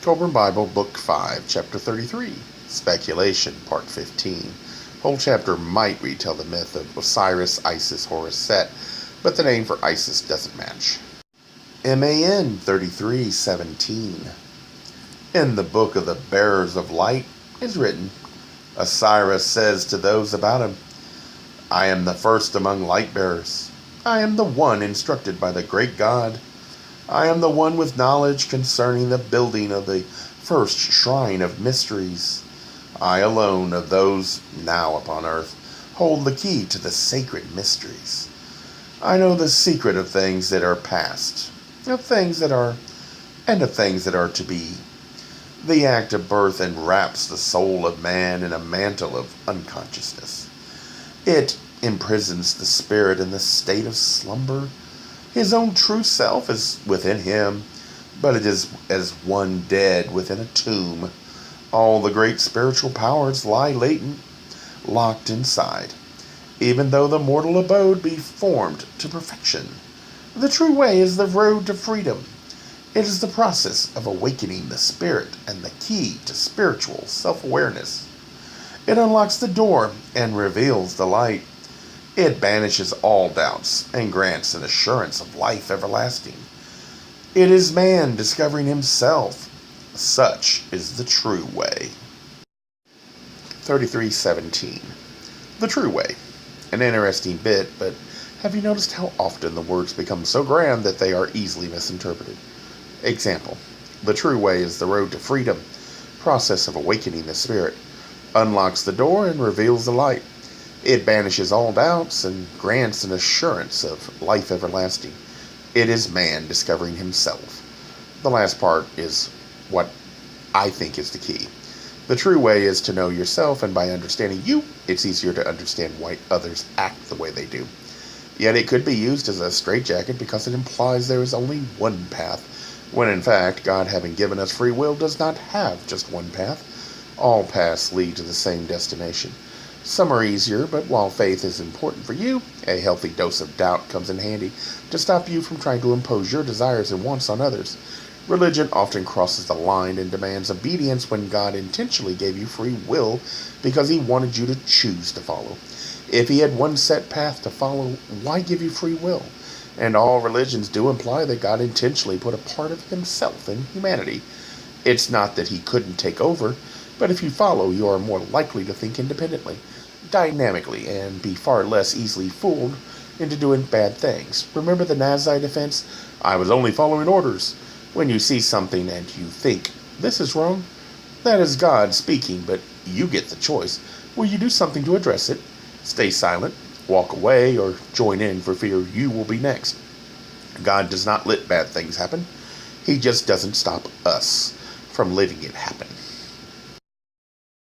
Kolbrin Bible, Book 5, Chapter 33, Speculation, Part 15. Whole chapter might retell the myth of Osiris, Isis, Horus, Set, but the name for Isis doesn't match. MAN 33:17. In the book of the bearers of light is written, Osiris says to those about him, I am the first among light bearers. I am the one instructed by the great God. I am the one with knowledge concerning the building of the first shrine of mysteries. I alone of those now upon earth hold the key to the sacred mysteries. I know the secret of things that are past, of things that are, and of things that are to be. The act of birth enwraps the soul of man in a mantle of unconsciousness. It imprisons the spirit in the state of slumber. His own true self is within him, but it is as one dead within a tomb. All the great spiritual powers lie latent, locked inside, even though the mortal abode be formed to perfection. The true way is the road to freedom. It is the process of awakening the spirit and the key to spiritual self-awareness. It unlocks the door and reveals the light. It banishes all doubts and grants an assurance of life everlasting. It is man discovering himself. Such is the true way. 33:17. The true way. An interesting bit, but have you noticed how often the words become so grand that they are easily misinterpreted? Example. The true way is the road to freedom, process of awakening the spirit, unlocks the door and reveals the light. It banishes all doubts and grants an assurance of life everlasting. It is man discovering himself. The last part is what I think is the key. The true way is to know yourself, and by understanding you, it's easier to understand why others act the way they do. Yet it could be used as a straitjacket because it implies there is only one path, when in fact, God, having given us free will, does not have just one path. All paths lead to the same destination. Some are easier, but while faith is important for you, a healthy dose of doubt comes in handy to stop you from trying to impose your desires and wants on others. Religion often crosses the line and demands obedience when God intentionally gave you free will because he wanted you to choose to follow. If he had one set path to follow, why give you free will? And all religions do imply that God intentionally put a part of himself in humanity. It's not that he couldn't take over, but if you follow, you are more likely to think independently, dynamically, and be far less easily fooled into doing bad things. Remember the Nazai defense? I was only following orders. When you see something and you think, this is wrong, that is God speaking, but you get the choice. Will you do something to address it? Stay silent, walk away, or join in for fear you will be next. God does not let bad things happen. He just doesn't stop us from letting it happen.